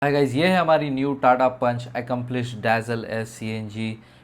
Hi guys, ये है हमारी new Tata punch accomplished dazzle S CNG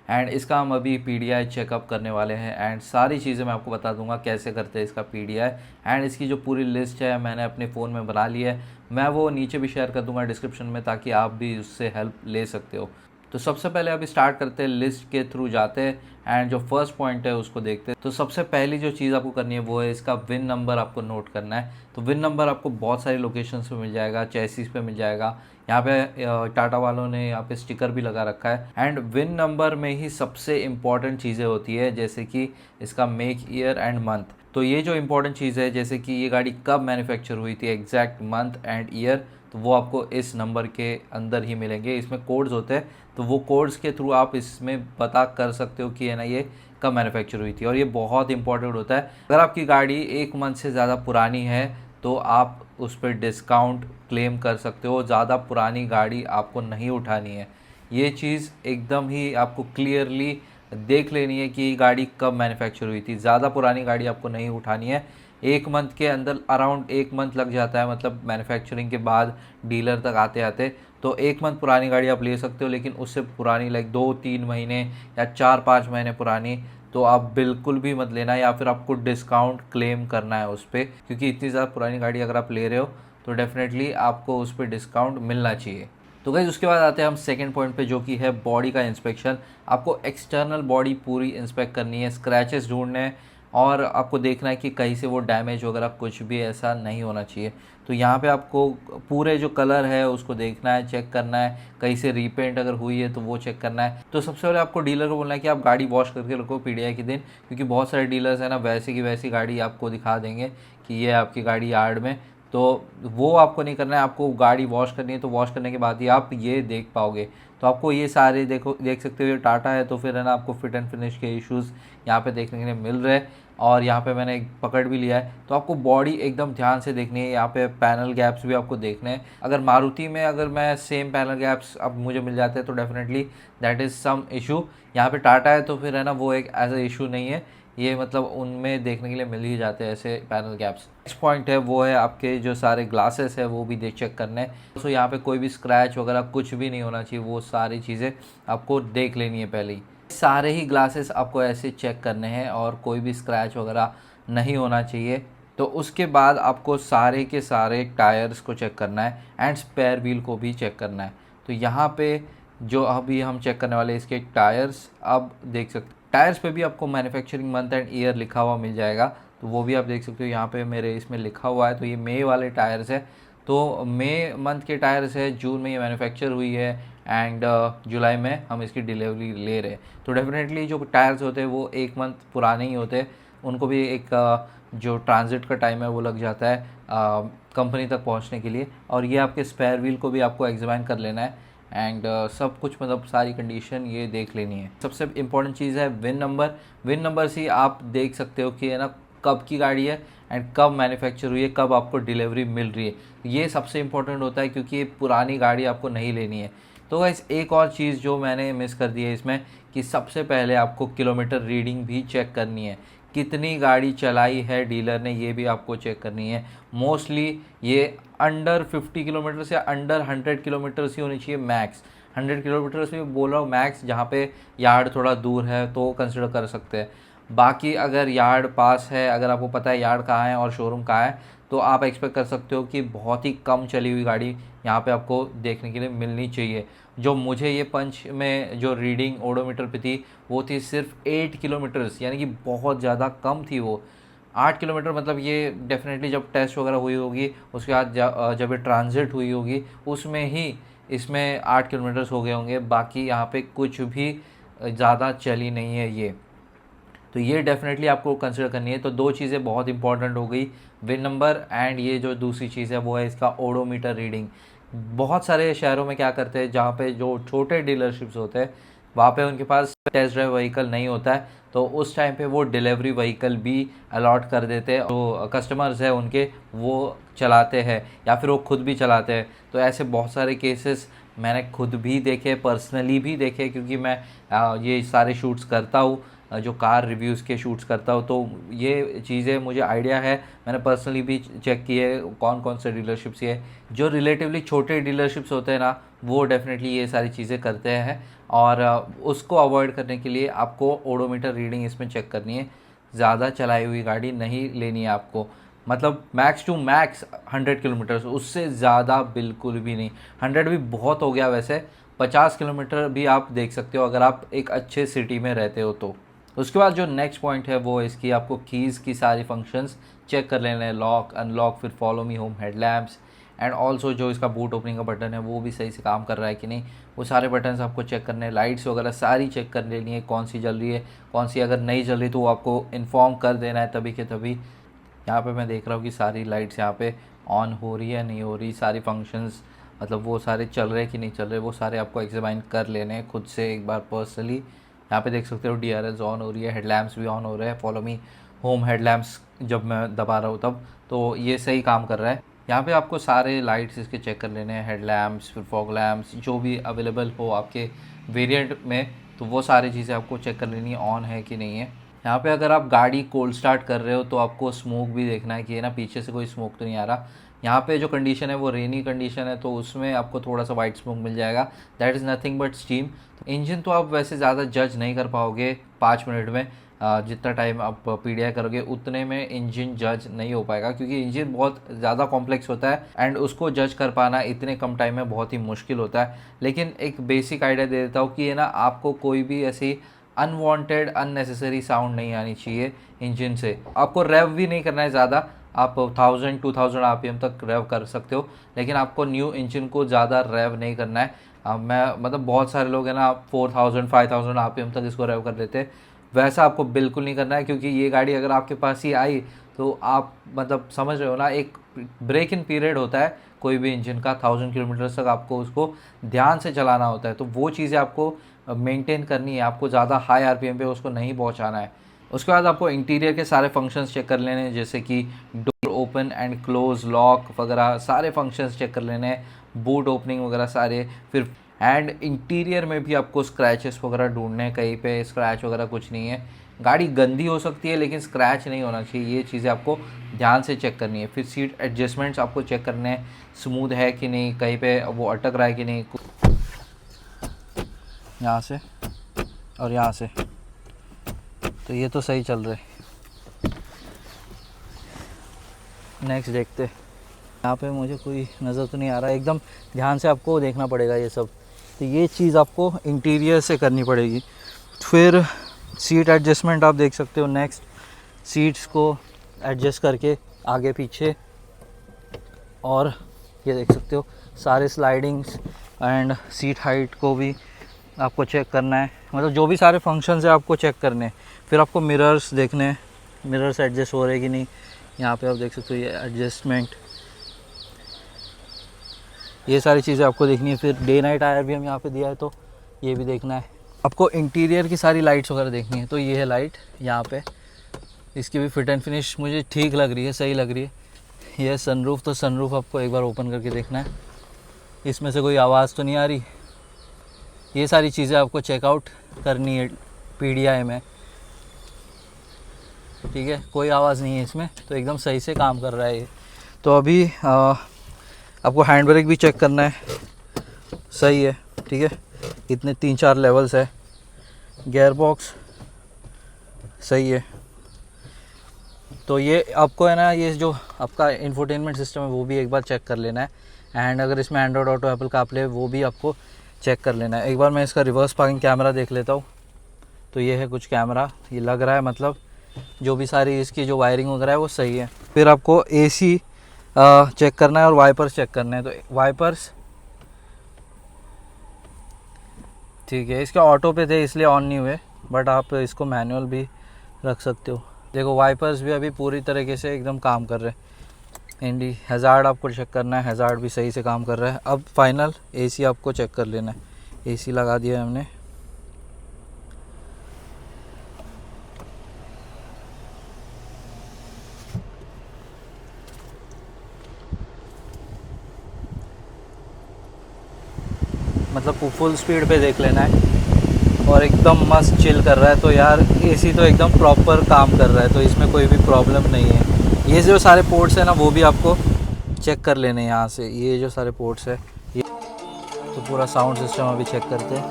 and इसका हम अभी PDI चेकअप करने वाले हैं एंड सारी चीज़ें मैं आपको बता दूंगा कैसे करते हैं इसका PDI। एंड इसकी जो पूरी लिस्ट है मैंने अपने फ़ोन में बना ली है, मैं वो नीचे भी शेयर कर दूंगा डिस्क्रिप्शन में ताकि आप भी उससे हेल्प ले सकते हो। तो सबसे पहले अभी स्टार्ट करते हैं, लिस्ट के थ्रू जाते हैं एंड जो फर्स्ट पॉइंट है उसको देखते हैं। तो सबसे पहली जो चीज़ आपको करनी है वो है इसका विन नंबर आपको नोट करना है। तो विन नंबर आपको बहुत सारी लोकेशंस पे मिल जाएगा, चेसिस पे मिल जाएगा, यहाँ पे टाटा वालों ने यहाँ पे स्टिकर भी लगा रखा है। एंड विन नंबर में ही सबसे इम्पॉर्टेंट चीज़ें होती है जैसे कि इसका मेक, ईयर एंड मंथ। तो ये जो इम्पोर्टेंट चीज़ है जैसे कि ये गाड़ी कब मैन्युफैक्चर हुई थी, एग्जैक्ट मंथ एंड ईयर, तो वो आपको इस नंबर के अंदर ही मिलेंगे। इसमें कोड्स होते हैं तो वो कोड्स के थ्रू आप इसमें पता कर सकते हो कि है ना ये कब मैन्युफैक्चर हुई थी। और ये बहुत इंपॉर्टेंट होता है, अगर आपकी गाड़ी एक मंथ से ज़्यादा पुरानी है तो आप उस पर डिस्काउंट क्लेम कर सकते हो। ज़्यादा पुरानी गाड़ी आपको नहीं उठानी है, ये चीज़ एकदम ही आपको क्लियरली देख लेनी है कि गाड़ी कब मैन्युफैक्चर हुई थी। ज़्यादा पुरानी गाड़ी आपको नहीं उठानी है। एक मंथ के अंदर, अराउंड एक मंथ लग जाता है, मतलब मैन्युफैक्चरिंग के बाद डीलर तक आते आते। तो एक मंथ पुरानी गाड़ी आप ले सकते हो, लेकिन उससे पुरानी लाइक 2-3 महीने या 4-5 महीने पुरानी तो आप बिल्कुल भी मत लेना, या फिर आपको डिस्काउंट क्लेम करना है उस पर, क्योंकि इतनी ज़्यादा पुरानी गाड़ी अगर आप ले रहे हो तो डेफिनेटली आपको उस पर डिस्काउंट मिलना चाहिए। तो गाइस उसके बाद आते हैं हम सेकंड पॉइंट पे, जो कि है बॉडी का इंस्पेक्शन। आपको एक्सटर्नल बॉडी पूरी इंस्पेक्ट करनी है, स्क्रैचेस ढूंढने हैं और आपको देखना है कि कहीं से वो डैमेज वगैरह कुछ भी ऐसा नहीं होना चाहिए। तो यहाँ पे आपको पूरे जो कलर है उसको देखना है, चेक करना है, कहीं से रीपेंट अगर हुई है तो वो चेक करना है। तो सबसे पहले आपको डीलर को बोलना है कि आप गाड़ी वॉश करके रखो PDI के दिन, क्योंकि बहुत सारे डीलर्स हैं ना वैसी की वैसी गाड़ी आपको दिखा देंगे कि ये आपकी गाड़ी यार्ड में। तो वो आपको नहीं करना है, आपको गाड़ी वॉश करनी है तो वॉश करने के बाद ही आप ये देख पाओगे। तो आपको ये सारे देख सकते हो, ये टाटा है तो फिर है ना आपको फिट एंड फिनिश के इश्यूज़ यहाँ पे देखने के लिए मिल रहे हैं। और यहाँ पे मैंने एक पकड़ भी लिया है, तो आपको बॉडी एकदम ध्यान से देखनी है। यहाँ पे पैनल गैप्स भी आपको देखने हैं। अगर मारुति में अगर मैं सेम पैनल गैप्स अब मुझे मिल जाते हैं तो definitely that is some issue. यहाँ पे टाटा है तो फिर है ना वो एक एज ए इशू नहीं है, ये मतलब उनमें देखने के लिए मिल ही जाते हैं ऐसे पैनल गैप्स। नेक्स्ट पॉइंट है वो है आपके जो सारे ग्लासेस है वो भी चेक करने हैं। तो यहाँ पे कोई भी स्क्रैच वगैरह कुछ भी नहीं होना चाहिए, वो सारी चीज़ें आपको देख लेनी है पहले ही। सारे ही ग्लासेस आपको ऐसे चेक करने हैं और कोई भी स्क्रैच वगैरह नहीं होना चाहिए। तो उसके बाद आपको सारे के सारे टायर्स को चेक करना है एंड स्पेयर व्हील को भी चेक करना है। तो यहाँ पे जो अभी हम चेक करने वाले इसके टायर्स, आप देख सकते टायर्स पे भी आपको मैन्युफैक्चरिंग मंथ एंड ईयर लिखा हुआ मिल जाएगा, तो वो भी आप देख सकते हो। यहाँ पे मेरे इसमें लिखा हुआ है, तो ये मई वाले टायर्स है, तो मई मंथ के टायर्स है, जून में ये मैन्युफैक्चर हुई है एंड जुलाई में हम इसकी डिलीवरी ले रहे हैं। तो डेफिनेटली जो टायर्स होते हैं वो एक मंथ पुराने ही होते हैं, उनको भी एक जो ट्रांजिट का टाइम है वो लग जाता है कंपनी तक पहुंचने के लिए। और ये आपके स्पेयर व्हील को भी आपको एग्जामिन कर लेना है एंड सब कुछ, मतलब सारी कंडीशन ये देख लेनी है। सबसे इम्पोर्टेंट चीज़ है विन नंबर। विन नंबर से आप देख सकते हो कि है ना कब की गाड़ी है एंड कब मैन्युफैक्चर हुई है, कब आपको डिलीवरी मिल रही है। ये सबसे इम्पोर्टेंट होता है क्योंकि ये पुरानी गाड़ी आपको नहीं लेनी है। तो गाइस एक और चीज़ जो मैंने मिस कर दी है इसमें, कि सबसे पहले आपको किलोमीटर रीडिंग भी चेक करनी है, कितनी गाड़ी चलाई है डीलर ने ये भी आपको चेक करनी है। मोस्टली ये अंडर 50 किलोमीटर या अंडर 100 किलोमीटर्स ही होनी चाहिए मैक्स। 100 किलोमीटर्स में बोल रहा हूँ मैक्स, जहाँ पे यार्ड थोड़ा दूर है तो कंसिडर कर सकते हैं। बाकी अगर यार्ड पास है, अगर आपको पता है यार्ड कहाँ है और शोरूम कहाँ है, तो आप एक्सपेक्ट कर सकते हो कि बहुत ही कम चली हुई गाड़ी यहाँ पे आपको देखने के लिए मिलनी चाहिए। जो मुझे ये पंच में जो रीडिंग ओडोमीटर पे थी वो थी सिर्फ 8 किलोमीटर्स, यानी कि बहुत ज़्यादा कम थी वो। 8 किलोमीटर मतलब ये डेफिनेटली जब टेस्ट वगैरह हुई होगी उसके बाद जब ये ट्रांजिट हुई होगी उसमें ही इसमें 8 किलोमीटर्स हो गए होंगे, बाकी यहाँ पे कुछ भी ज़्यादा चली नहीं है ये। तो ये डेफिनेटली आपको कंसिडर करनी है। तो दो चीज़ें बहुत इंपॉर्टेंट हो गई, विन नंबर एंड ये जो दूसरी चीज़ है वो है इसका ओडोमीटर रीडिंग। बहुत सारे शहरों में क्या करते हैं, जहाँ पे जो छोटे डीलरशिप्स होते हैं वहाँ पे उनके पास टेस्ट ड्राइव व्हीकल नहीं होता है, तो उस टाइम पे वो डिलीवरी व्हीकल भी अलॉट कर देते हैं, जो कस्टमर्स हैं उनके वो चलाते हैं या फिर वो खुद भी चलाते हैं। तो ऐसे बहुत सारे केसेस मैंने खुद भी देखे, पर्सनली भी देखे, क्योंकि मैं ये सारे शूट्स करता हूँ जो कार रिव्यूज़ के शूट्स करता हूँ, तो ये चीज़ें मुझे आइडिया है। मैंने पर्सनली भी चेक किए कौन कौन से डीलरशिप्स ये जो रिलेटिवली छोटे डीलरशिप्स होते हैं ना, वो डेफिनेटली ये सारी चीज़ें करते हैं। और उसको अवॉइड करने के लिए आपको ओडोमीटर रीडिंग इसमें चेक करनी है। ज़्यादा चलाई हुई गाड़ी नहीं लेनी है आपको, मतलब मैक्स टू मैक्स 100 किलोमीटर, उससे ज़्यादा बिल्कुल भी नहीं। 100 भी बहुत हो गया वैसे, 50 किलोमीटर भी आप देख सकते हो अगर आप एक अच्छे सिटी में रहते हो तो। उसके बाद जो नेक्स्ट पॉइंट है वो इसकी आपको कीज़ की सारी फंक्शंस चेक कर लेने हैं, लॉक अनलॉक, फिर follow me home, headlamps, and also जो इसका बूट ओपनिंग का बटन है वो भी सही से काम कर रहा है कि नहीं, वो सारे बटन्स आपको चेक करने हैं। लाइट्स वगैरह सारी चेक कर लेनी है, कौन सी जल रही है, कौन सी अगर नहीं जल रही तो वो आपको इन्फॉर्म कर देना है तभी के तभी। यहाँ पे मैं देख रहा हूँ कि सारी लाइट्स यहाँ पे ऑन हो रही है नहीं हो रही, सारी फंक्शंस मतलब वो सारे चल रहे कि नहीं चल रहे, वो सारे आपको एग्जामाइन कर लेने हैं खुद से एक बार पर्सनली। यहाँ पे देख सकते हो DRLs ऑन हो रही है, हेडलैम्प्स भी ऑन हो रहे हैं, फॉलो मी होम हेडलैम्प्स जब मैं दबा रहा हूँ तब, तो ये सही काम कर रहा है। यहाँ पे आपको सारे लाइट्स इसके चेक कर लेने हैं, हेडलैम्प्स, फिर फॉग लैम्प्स जो भी अवेलेबल हो आपके वेरिएंट में, तो वो सारी चीज़ें आपको चेक कर लेनी है ऑन है कि नहीं है। यहाँ पे अगर आप गाड़ी कोल्ड स्टार्ट कर रहे हो तो आपको स्मोक भी देखना है कि है ना पीछे से कोई स्मोक तो नहीं आ रहा। यहाँ पे जो कंडीशन है वो रेनी कंडीशन है, तो उसमें आपको थोड़ा सा वाइट स्मोक मिल जाएगा, that is nothing but steam. Engine तो आप वैसे ज़्यादा जज नहीं कर पाओगे 5 मिनट में, जितना टाइम आप PDI करोगे उतने में इंजन जज नहीं हो पाएगा, क्योंकि इंजन बहुत ज़्यादा कॉम्प्लेक्स होता है एंड उसको जज कर पाना इतने कम टाइम में बहुत ही मुश्किल होता है। लेकिन एक बेसिक आइडिया दे देता हूँ कि है ना आपको कोई भी ऐसी अनवांटेड अननेसेसरी साउंड नहीं आनी चाहिए इंजन से। आपको रेव भी नहीं करना है ज़्यादा, आप 1000-2000 RPM तक रेव कर सकते हो, लेकिन आपको न्यू इंजन को ज़्यादा रेव नहीं करना है। मैं मतलब बहुत सारे लोग हैं ना 4000-5000 RPM तक इसको रेव कर देते हैं, वैसा आपको बिल्कुल नहीं करना है, क्योंकि ये गाड़ी अगर आपके पास ही आई तो आप मतलब समझ रहे हो ना, एक ब्रेक इन पीरियड होता है कोई भी इंजन का, 1000 किलोमीटर तक आपको उसको ध्यान से चलाना होता है, तो वो चीज़ें आपको मेंटेन करनी है, आपको ज़्यादा हाई RPM पे उसको नहीं पहुंचाना है। उसके बाद आपको इंटीरियर के सारे फंक्शंस चेक कर लेने हैं, जैसे कि door open and close, lock वगैरह सारे फंक्शंस चेक कर लेने हैं, बूट ओपनिंग वगैरह सारे। फिर एंड इंटीरियर में भी आपको स्क्रैचेस वगैरह ढूंढने हैं, कहीं पे स्क्रैच वगैरह कुछ नहीं है। गाड़ी गंदी हो सकती है लेकिन स्क्रैच नहीं होना चाहिए, ये चीज़ें आपको ध्यान से चेक करनी है। फिर सीट एडजस्टमेंट्स आपको चेक करने हैं, स्मूथ है कि नहीं, कहीं पे वो अटक रहा है कि नहीं, यहाँ से और यहाँ से, तो ये तो सही चल रहे। नेक्स्ट देखते, यहाँ पे मुझे कोई नज़र तो नहीं आ रहा, एकदम ध्यान से आपको देखना पड़ेगा ये सब, तो ये चीज़ आपको इंटीरियर से करनी पड़ेगी। फिर सीट एडजस्टमेंट आप देख सकते हो, नेक्स्ट सीट्स को एडजस्ट करके आगे पीछे, और ये देख सकते हो सारे स्लाइडिंग्स एंड सीट हाइट को भी आपको चेक करना है, मतलब जो भी सारे फंक्शंस है आपको चेक करने हैं। फिर आपको मिरर्स देखने हैं, मिरर्स एडजस्ट हो रहे कि नहीं, यहाँ पे आप देख सकते हो ये एडजस्टमेंट, ये सारी चीज़ें आपको देखनी है। फिर डे नाइट आयर भी हम यहाँ पे दिया है तो ये भी देखना है। आपको इंटीरियर की सारी लाइट्स वगैरह देखनी है, तो ये है लाइट यहाँ पे, इसकी भी फिट एंड फिनिश मुझे ठीक लग रही है, सही लग रही है। ये सनरूफ, तो सनरूफ आपको एक बार ओपन करके देखना है, इसमें से कोई आवाज़ तो नहीं आ रही, ये सारी चीज़ें आपको चेकआउट करनी है PDI में, ठीक है। कोई आवाज़ नहीं है इसमें, तो एकदम सही से काम कर रहा है ये। तो अभी आपको हैंड ब्रेक भी चेक करना है, सही है, ठीक है, इतने 3-4 लेवल्स है। गियर बॉक्स सही है, तो ये आपको है ना, ये जो आपका इंफोटेनमेंट सिस्टम है वो भी एक बार चेक कर लेना है, एंड अगर इसमें एंड्रॉयड ऑटो, एप्पल कारप्ले, वो भी आपको चेक कर लेना है। एक बार मैं इसका रिवर्स पार्किंग कैमरा देख लेता हूँ, तो ये है कुछ कैमरा, ये लग रहा है मतलब जो भी सारी इसकी जो वायरिंग वगैरह है वो सही है। फिर आपको AC चेक करना है और वाइपर्स चेक करना है, तो वाइपर्स ठीक है, इसके ऑटो पे थे इसलिए ऑन नहीं हुए, बट आप इसको मैनुअल भी रख सकते हो। देखो वाइपर्स भी अभी पूरी तरीके से एकदम काम कर रहे हैं। इंडी हैज़ार्ड आपको चेक करना है, हैज़ार्ड भी सही से काम कर रहा है। अब फाइनल AC आपको चेक कर लेना है, AC लगा दिया है हमने। मतलब फुल स्पीड पे देख लेना है, और एकदम मस्त चिल कर रहा है। तो यार एसी तो एकदम प्रॉपर काम कर रहा है, तो इसमें कोई भी प्रॉब्लम नहीं है। ये जो सारे पोर्ट्स हैं ना वो भी आपको चेक कर लेने हैं यहाँ से। ये जो सारे पोर्ट्स है ये, तो पूरा साउंड सिस्टम अभी चेक करते हैं।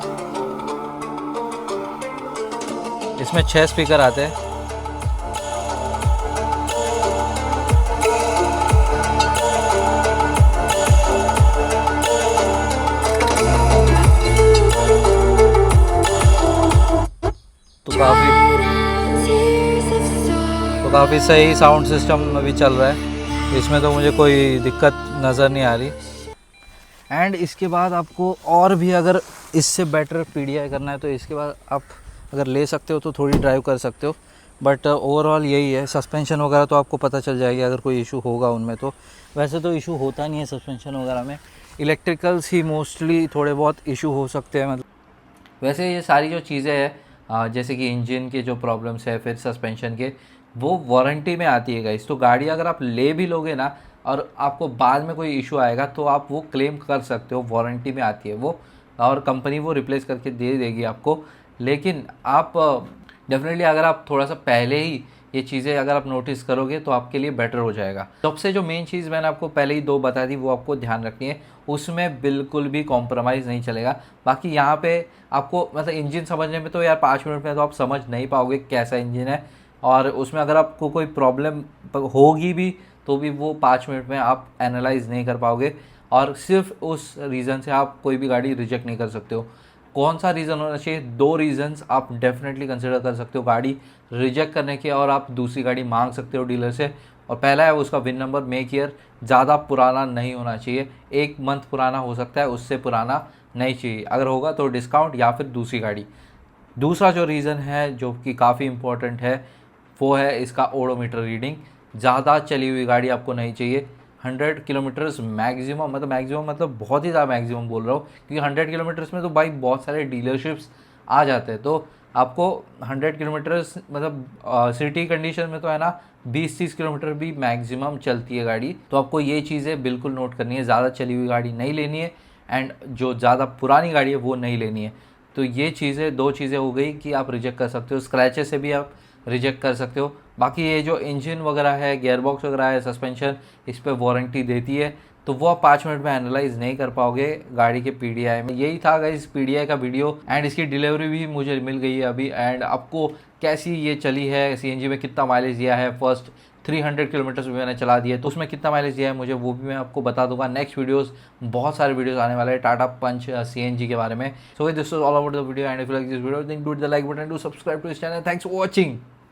इसमें 6 स्पीकर आते हैं। तो काफ़ी सही साउंड सिस्टम अभी चल रहा है, इसमें तो मुझे कोई दिक्कत नज़र नहीं आ रही। एंड इसके बाद आपको और भी अगर इससे बेटर PDI करना है तो इसके बाद आप अगर ले सकते हो तो थोड़ी ड्राइव कर सकते हो, बट ओवरऑल यही है। सस्पेंशन वगैरह तो आपको पता चल जाएगी अगर कोई इशू होगा उनमें, तो वैसे तो इशू होता नहीं है सस्पेंशन वगैरह में। इलेक्ट्रिकल्स ही मोस्टली थोड़े बहुत इशू हो सकते हैं। मतलब वैसे ये सारी जो चीज़ें हैं जैसे कि इंजन के जो प्रॉब्लम्स है, फिर सस्पेंशन के, वो वारंटी में आती है गाइस। तो गाड़ी अगर आप ले भी लोगे ना और आपको बाद में कोई इशू आएगा तो आप वो क्लेम कर सकते हो, वारंटी में आती है वो, और कंपनी वो रिप्लेस करके दे देगी आपको। लेकिन आप डेफिनेटली अगर आप थोड़ा सा पहले ही ये चीज़ें अगर आप नोटिस करोगे तो आपके लिए बेटर हो जाएगा। सबसे जो मेन चीज़ मैंने आपको पहले ही 2 बता दी वो आपको ध्यान रखनी है, उसमें बिल्कुल भी कॉम्प्रोमाइज़ नहीं चलेगा। बाकी यहाँ पे आपको मतलब इंजन समझने में तो यार 5 मिनट में तो आप समझ नहीं पाओगे कैसा इंजन है, और उसमें अगर आपको कोई प्रॉब्लम होगी भी तो भी वो 5 मिनट में आप एनालाइज नहीं कर पाओगे, और सिर्फ उस रीज़न से आप कोई भी गाड़ी रिजेक्ट नहीं कर सकते हो। कौन सा रीज़न होना चाहिए? 2 रीज़न्स आप डेफिनेटली कंसिडर कर सकते हो गाड़ी रिजेक्ट करने के, और आप दूसरी गाड़ी मांग सकते हो डीलर से। और पहला है उसका विन नंबर, मेक ईयर ज़्यादा पुराना नहीं होना चाहिए, 1 मंथ पुराना हो सकता है, उससे पुराना नहीं चाहिए। अगर होगा तो डिस्काउंट या फिर दूसरी गाड़ी। दूसरा जो रीज़न है जो कि काफ़ी इम्पोर्टेंट है वो है इसका ओडोमीटर रीडिंग। ज़्यादा चली हुई गाड़ी आपको नहीं चाहिए। 100 किलोमीटर्स मैक्सिमम, मतलब बहुत ही ज़्यादा मैक्सिमम बोल रहा हूँ, क्योंकि 100 किलोमीटर्स में तो भाई बहुत सारे डीलरशिप्स आ जाते हैं। तो आपको 100 किलोमीटर्स मतलब सिटी कंडीशन में तो है ना 20-30 किलोमीटर भी मैक्सिमम चलती है गाड़ी। तो आपको ये चीज़ें बिल्कुल नोट करनी है, ज़्यादा चली हुई गाड़ी नहीं लेनी है, एंड जो ज़्यादा पुरानी गाड़ी है वो नहीं लेनी है। तो ये चीज़ें 2 चीज़ें हो गई कि आप रिजेक्ट कर सकते हो, स्क्रैचेस से भी आप रिजेक्ट कर सकते हो। बाकी ये जो इंजन वगैरह है, गियरबॉक्स वगैरह है, सस्पेंशन, इस पर वारंटी देती है, तो वो आप 5 मिनट में एनालाइज नहीं कर पाओगे गाड़ी के PDI में। यही था गाइस PDI का वीडियो, एंड इसकी डिलीवरी भी मुझे मिल गई है अभी। एंड आपको कैसी ये चली है, CNG में कितना माइलेज दिया है, फर्स्ट 300 किलोमीटर्स भी मैंने चला दिया, तो उसमें कितना माइलेज दिया है मुझे वो भी मैं आपको बता दूंगा। नेक्स्ट वीडियोस, बहुत सारे वीडियोस आने वाले हैं टाटा पंच CNG के बारे में। So this was all about the video, and if you like this video then do the like button, do subscribe to this channel. Thanks for watching.